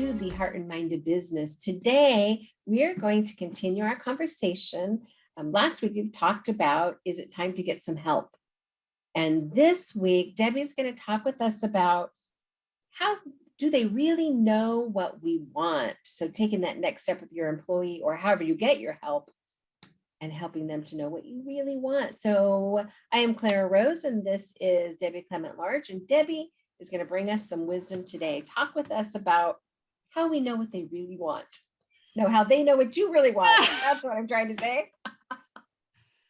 to the Heart and Mind of Business. Today, we are going to continue our conversation. Last week, we talked about, is it time to get some help? And this week, Debbie's going to talk with us about how do they really know what we want? So taking that next step with your employee or however you get your help and helping them to know what you really want. So I am Clara Rose, and this is Debbie Clement Large. And Debbie is going to bring us some wisdom today. Talk with us about how we know what they really want. No, how they know what you really want. That's what I'm trying to say.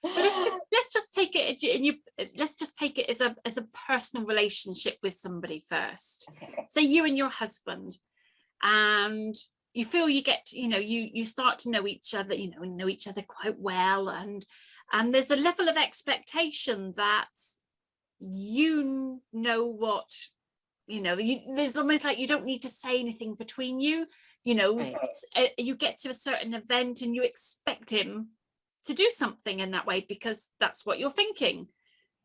But let's just take it, and let's just take it as a personal relationship with somebody first. Okay. Say you and your husband, and you feel you get, you start to know each other, know each other quite well, and there's a level of expectation that you know what, there's almost like you don't need to say anything between you. Right. You get to a certain event and you expect him to do something in that way because that's what you're thinking.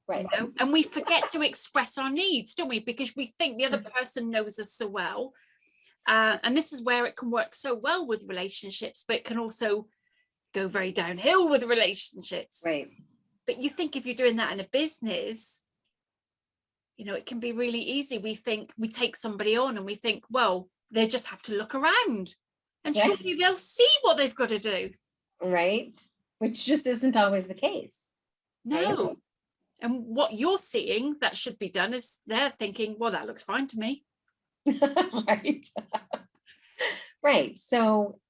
Right. And we forget to express our needs, don't we? Because we think the other person knows us so well. And this is where it can work so well with relationships, but it can also go very downhill with relationships. Right. But you think if you're doing that in a business, it can be really easy. We take somebody on and we think, well, they just have to look around and Right. surely they'll see what they've got to do. Right. Which just isn't always the case. No. Right? And what you're seeing that should be done is they're thinking, well, that looks fine to me. Right. Right. So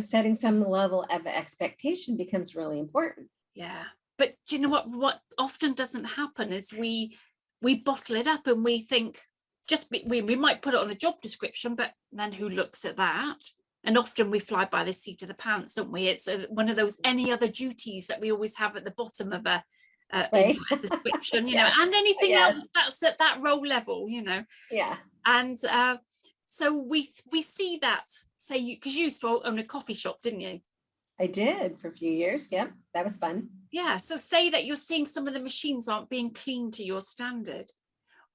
setting some level of expectation becomes really important. Yeah. But do you know what often doesn't happen is we bottle it up and we think we might put it on a job description, but then who looks at that? And often we fly by the seat of the pants, don't we? It's one of those any other duties that we always have at the bottom of a description, Yes. and anything Yes. else that's at that role level, Yeah. And so we see that, say, because you used to own a coffee shop, didn't you? I did for a few years. Yep. That was fun. Yeah. So say that you're seeing some of the machines aren't being cleaned to your standard,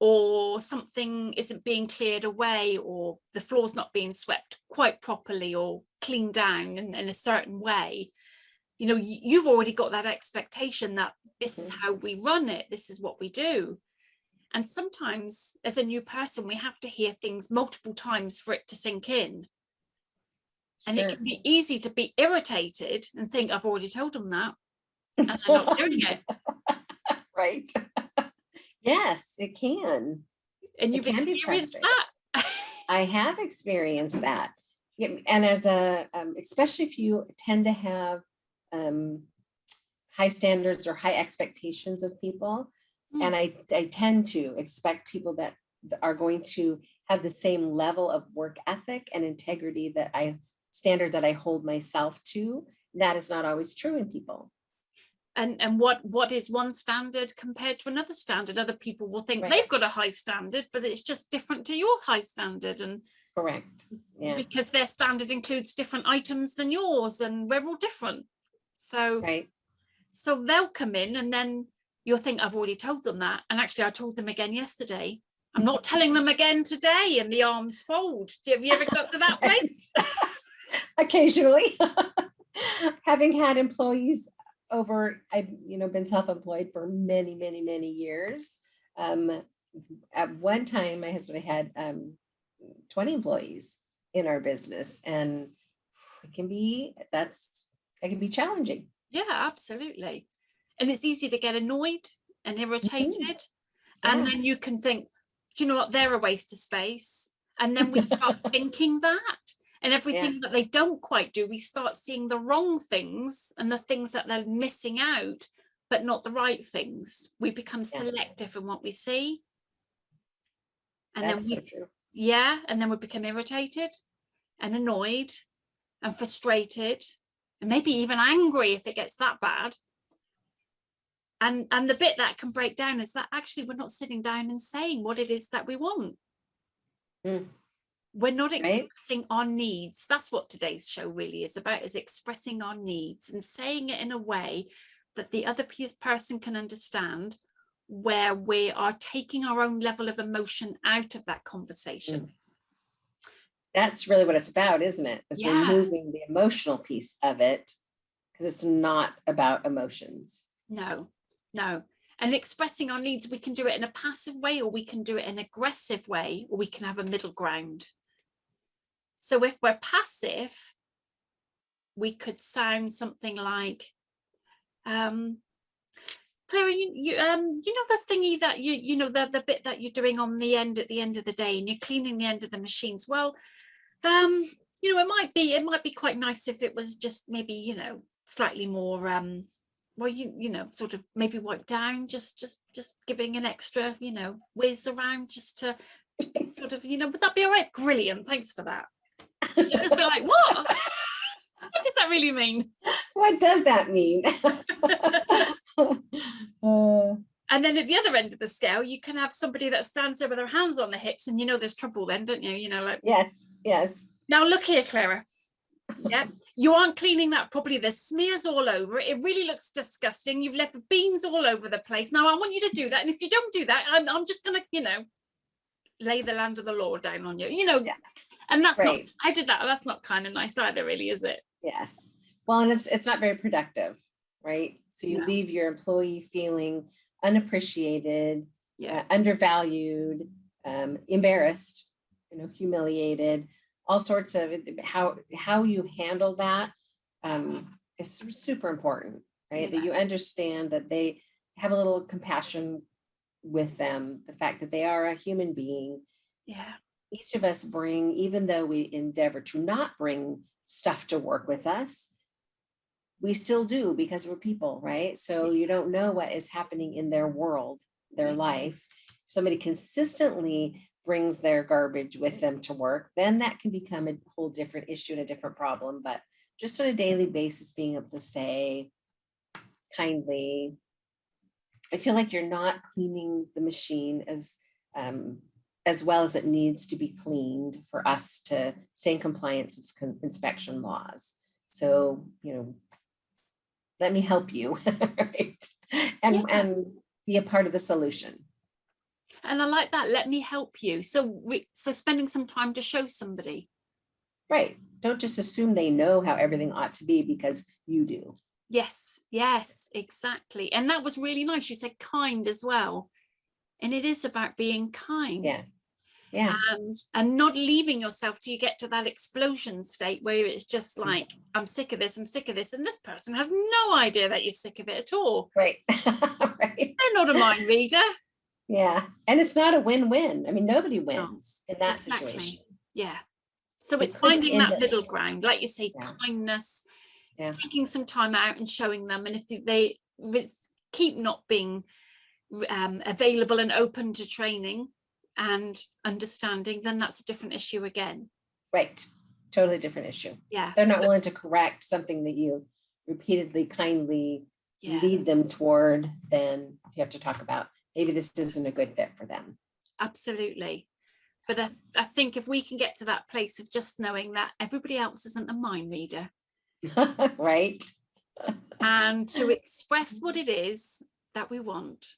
or something isn't being cleared away, or the floor's not being swept quite properly or cleaned down in a certain way. You've already got that expectation that this is how we run it, this is what we do. And sometimes as a new person, we have to hear things multiple times for it to sink in. And Sure. it can be easy to be irritated and think, I've already told them that, and they're not doing it. Right. Yes, it can. And you've experienced that. I have experienced that. And as especially if you tend to have high standards or high expectations of people, and I tend to expect people that are going to have the same level of work ethic and integrity standard that I hold myself to. That is not always true in people. And what is one standard compared to another standard? Other people will think they've got a high standard, but it's just different to your high standard. And correct. Yeah. Because their standard includes different items than yours, and we're all different. So So they'll come in and then you'll think, I've already told them that. And actually I told them again yesterday. I'm not telling them again today, and the arms fold. Have you ever got to that place? Occasionally. Having had employees I've been self-employed for many, many, many years. At one time, my husband had 20 employees in our business, and it can be challenging. Yeah, absolutely. And it's easy to get annoyed and irritated. And then you can think, do you know what, they're a waste of space. And then we start thinking that. And everything that they don't quite do, we start seeing the wrong things and the things that they're missing out, but not the right things. We become selective in what we see. And That's so true. Yeah, and then we become irritated and annoyed and frustrated and maybe even angry if it gets that bad. And the bit that can break down is that actually we're not sitting down and saying what it is that we want. We're not expressing our needs. That's what today's show really is about, is expressing our needs and saying it in a way that the other person can understand, where we are taking our own level of emotion out of that conversation. That's really what it's about, isn't it? Is Yeah, removing the emotional piece of it, because it's not about emotions. no, no. And expressing our needs, we can do it in a passive way, or we can do it in an aggressive way, or we can have a middle ground. So if we're passive, we could sound something like, Clara, you know the thingy that you know the bit that you're doing on the end at the end of the day, and you're cleaning the end of the machines. Well, you know, it might be quite nice if it was just maybe, you know, slightly more well, you know, sort of maybe wipe down, just giving an extra, you know, whiz around just to sort of, you know, would that be all right? Brilliant, thanks for that. You just be like, what? What does that really mean? What does that mean? And then at the other end of the scale, you can have somebody that stands there with their hands on their hips, and you know there's trouble then, don't you? You know, like, yes, yes. now look here, Clara. Yeah, you aren't cleaning that properly. There's smears all over it. It really looks disgusting. You've left beans all over the place. Now I want you to do that. And if you don't do that, I'm just gonna, you know, lay the land of the law down on you. You know, Yeah, and that's not, right. I did that. That's not kind of nice either, really, is it? Yes. Well, and it's not very productive, right? So you No. leave your employee feeling unappreciated, Yeah. undervalued, embarrassed, you know, humiliated, all sorts of how you handle that is super important, right? That Yeah. you understand that they have a little compassion with them, the fact that they are a human being. Yeah. Each of us bring, even though we endeavor to not bring stuff to work with us, we still do because we're people, right? So you don't know what is happening in their world, their Yeah. life. Somebody consistently brings their garbage with them to work, then that can become a whole different issue and a different problem. But just on a daily basis, being able to say kindly, I feel like you're not cleaning the machine as well as it needs to be cleaned for us to stay in compliance with inspection laws. So, you know, let me help you, right? Yeah. And be a part of the solution. And I like that. Let me help you. So spending some time to show somebody. Right. Don't just assume they know how everything ought to be because you do. Yes, yes, exactly. And that was really nice. You said kind as well. And it is about being kind. Yeah. Yeah. And not leaving yourself till you get to that explosion state where it's just like, I'm sick of this, I'm sick of this. And this person has no idea that you're sick of it at all. Right. Right. They're not a mind reader. Yeah. And it's not a win-win. I mean, nobody No, wins in that situation. exactly. Yeah. So It it's could finding end that up, middle ground, like you say, yeah. kindness, Yeah. taking some time out and showing them. And if they keep not being available and open to training and understanding, then that's a different issue again. Right. Totally different issue. Yeah. They're not willing to correct something that you repeatedly, kindly Yeah. lead them toward, then you have to talk about maybe this isn't a good fit for them. Absolutely. But I think if we can get to that place of just knowing that everybody else isn't a mind reader, Right. and to express what it is that we want,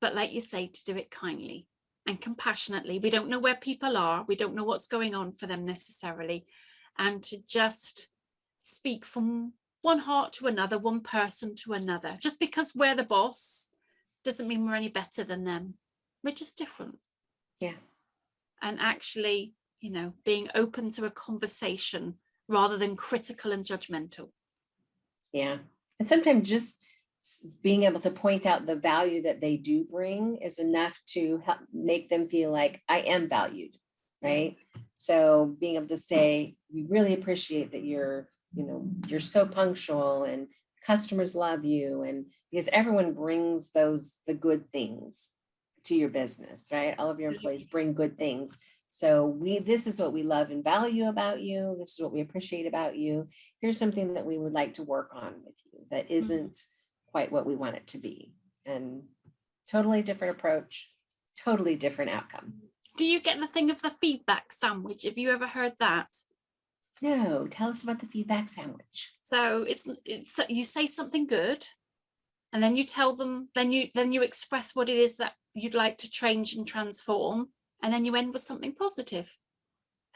but like you say, to do it kindly and compassionately. We don't know where people are. We don't know what's going on for them necessarily. And to just speak from one heart to another, one person to another. Just because we're the boss doesn't mean we're any better than them. We're just different. Yeah. And actually, you know, being open to a conversation rather than critical and judgmental. Yeah. And sometimes just being able to point out the value that they do bring is enough to help make them feel like I am valued. Right. Yeah. So being able to say, we really appreciate that you're so punctual and customers love you. And because everyone brings the good things to your business, right? All of your employees bring good things. So this is what we love and value about you. This is what we appreciate about you. Here's something that we would like to work on with you that isn't quite what we want it to be. And totally different approach, totally different outcome. Do you get the thing of the feedback sandwich? Have you ever heard that? No, tell us about the feedback sandwich. So it's you say something good, and then you tell them, then you express what it is that you'd like to change and transform, and then you end with something positive.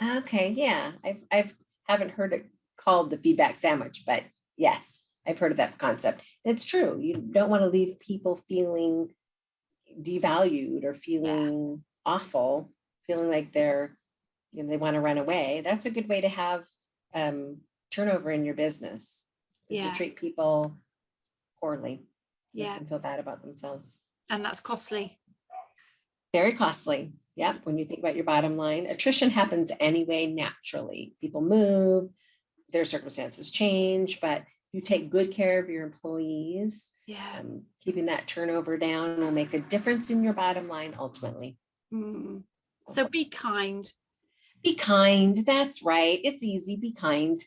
Okay, yeah, I've haven't heard it called the feedback sandwich, but yes, I've heard of that concept. It's true. You don't want to leave people feeling devalued or Yeah, feeling awful, feeling like they want to run away. That's a good way to have um, turnover in your business, is to yeah, treat people poorly, make yeah. them feel bad about themselves. And that's costly. Very costly. Yep. When you think about your bottom line, attrition happens anyway, naturally. People move, their circumstances change, but you take good care of your employees. Yeah. Keeping that turnover down will make a difference in your bottom line ultimately. Mm. So be kind. Be kind. That's right. It's easy. Be kind.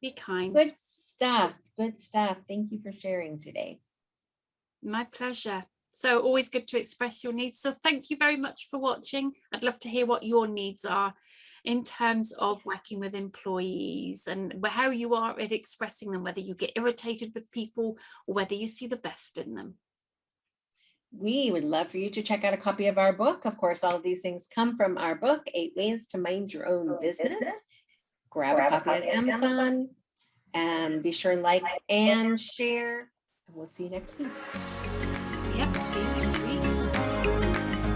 Be kind. Good stuff. Good stuff. Thank you for sharing today. My pleasure. So always good to express your needs. So thank you very much for watching. I'd love to hear what your needs are in terms of working with employees and how you are at expressing them, whether you get irritated with people or whether you see the best in them. We would love for you to check out a copy of our book. Of course, all of these things come from our book, 8 Ways to Mind Your Own Business. Grab a copy on Amazon and be sure and like and share. And we'll see you next week. Yep, see you next week.